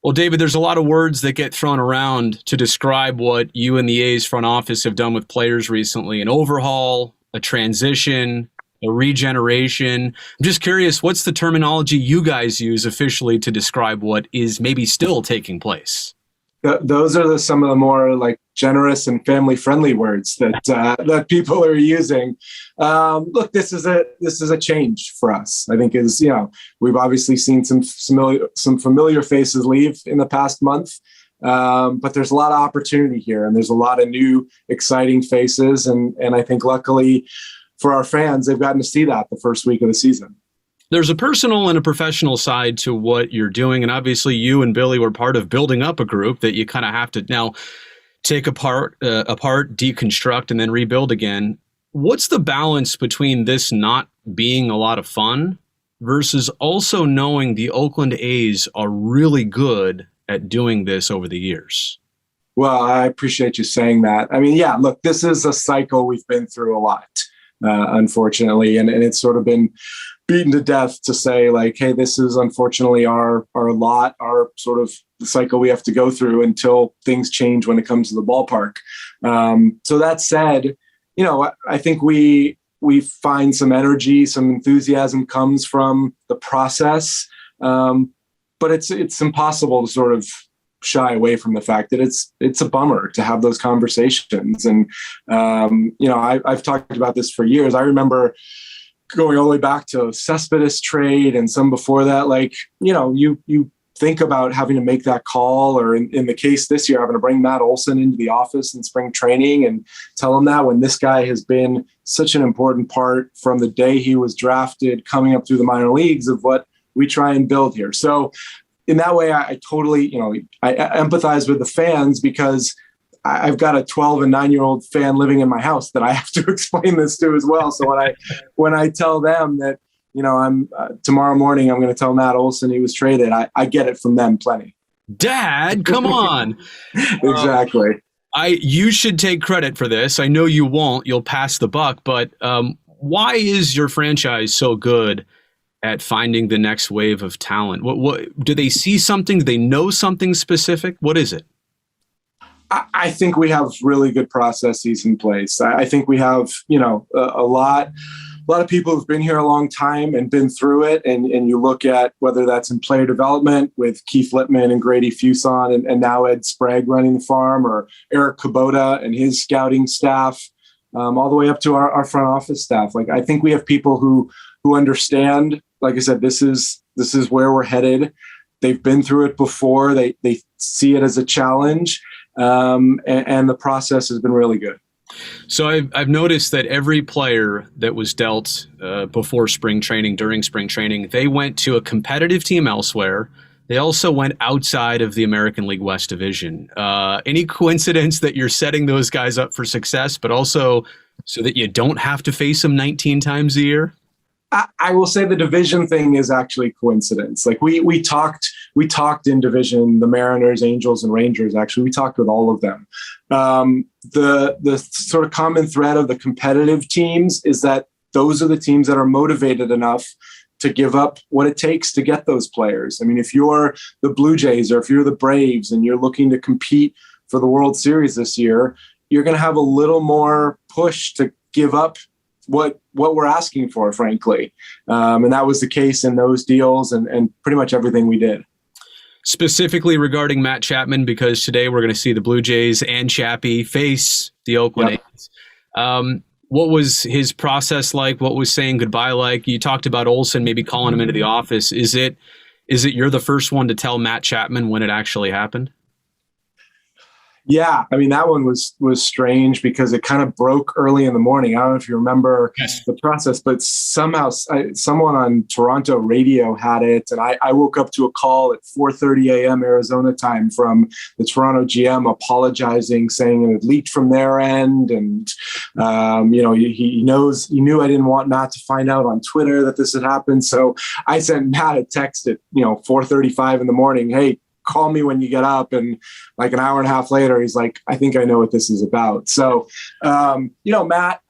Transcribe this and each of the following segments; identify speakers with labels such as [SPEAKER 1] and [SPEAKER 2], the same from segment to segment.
[SPEAKER 1] Well, David, there's a lot of words that get thrown around to describe what you and the A's front office have done with players recently: an overhaul, a transition, a regeneration. I'm just curious, what's the terminology you guys use officially to describe what is maybe still taking place?
[SPEAKER 2] Those are some of the more like generous and family friendly words that people are using. Look, this is a change for us. I think we've obviously seen some familiar faces leave in the past month, but there's a lot of opportunity here, and there's a lot of new exciting faces, and I think luckily for our fans, they've gotten to see that the first week of the season.
[SPEAKER 1] There's a personal and a professional side to what you're doing. And obviously you and Billy were part of building up a group that you kind of have to now take apart, deconstruct, and then rebuild again. What's the balance between this not being a lot of fun versus also knowing the Oakland A's are really good at doing this over the years?
[SPEAKER 2] Well, I appreciate you saying that. I mean, yeah, look, this is a cycle we've been through a lot, unfortunately, and it's sort of been beaten to death to say like, hey, this is unfortunately our lot, our sort of the cycle we have to go through until things change when it comes to the ballpark. So that said, I think we find some energy, some enthusiasm comes from the process, but it's impossible to sort of shy away from the fact that it's a bummer to have those conversations. And I've talked about this for years. I remember going all the way back to Cespedes trade and some before that, like, you think about having to make that call, or in the case this year, having to bring Matt Olson into the office in spring training and tell him that when this guy has been such an important part from the day he was drafted coming up through the minor leagues of what we try and build here. So in that way, I totally, I empathize with the fans because I've got a 12 and 9-year-old fan living in my house that I have to explain this to as well. So when I tell them that, I'm tomorrow morning, I'm going to tell Matt Olson he was traded, I get it from them plenty.
[SPEAKER 1] Dad, come on.
[SPEAKER 2] Exactly.
[SPEAKER 1] You should take credit for this. I know you won't. You'll pass the buck. But why is your franchise so good at finding the next wave of talent? What do they see something? Do they know something specific? What is it?
[SPEAKER 2] I think we have really good processes in place. I think we have, a lot of people who've been here a long time and been through it. And you look at whether that's in player development with Keith Littman and Grady Fuson and now Ed Sprague running the farm, or Eric Kubota and his scouting staff, all the way up to our front office staff. Like, I think we have people who understand, like I said, this is where we're headed. They've been through it before. They see it as a challenge. And the process has been really good.
[SPEAKER 1] So I've noticed that every player that was dealt before spring training, during spring training, they went to a competitive team elsewhere. They also went outside of the American League West Division. Any coincidence that you're setting those guys up for success, but also so that you don't have to face them 19 times a year?
[SPEAKER 2] I will say the division thing is actually coincidence. Like we talked in division, the Mariners, Angels, and Rangers. Actually, we talked with all of them. The sort of common thread of the competitive teams is that those are the teams that are motivated enough to give up what it takes to get those players. I mean, if you're the Blue Jays or if you're the Braves and you're looking to compete for the World Series this year, you're going to have a little more push to give up what we're asking for, frankly. And that was the case in those deals and pretty much everything we did.
[SPEAKER 1] Specifically regarding Matt Chapman, because today we're going to see the Blue Jays and Chappie face the Oakland A's. What was his process like? What was saying goodbye like? You talked about Olson maybe calling him into the office. Is it you're the first one to tell Matt Chapman when it actually happened?
[SPEAKER 2] Yeah, I mean, that one was strange because it kind of broke early in the morning. I don't know if you remember the process, but somehow someone on Toronto radio had it, and I woke up to a call at 4:30 a.m. Arizona time from the Toronto GM apologizing, saying it had leaked from their end, and he knew I didn't want Matt to find out on Twitter that this had happened. So I sent Matt a text at 4:35 in the morning. Hey, call me when you get up. And like an hour and a half later, he's like, I think I know what this is about. So, Matt,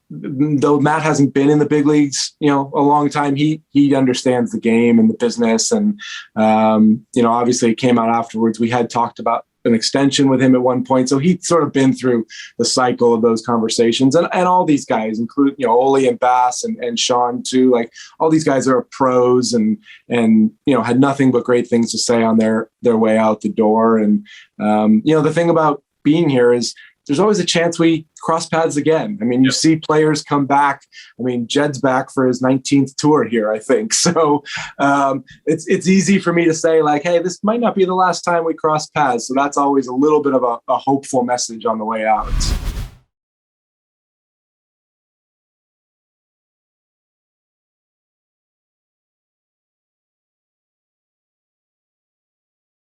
[SPEAKER 2] though Matt hasn't been in the big leagues, a long time, he understands the game and the business. And, obviously it came out afterwards. We had talked about an extension with him at one point. So he'd sort of been through the cycle of those conversations, and all these guys, including, Ole and Bass and Sean too, like all these guys are pros and had nothing but great things to say on their way out the door. And, the thing about being here is there's always a chance we cross paths again. I mean, you see players come back. I mean, Jed's back for his 19th tour here, I think. So it's easy for me to say like, hey, this might not be the last time we cross paths. So that's always a little bit of a hopeful message on the way out.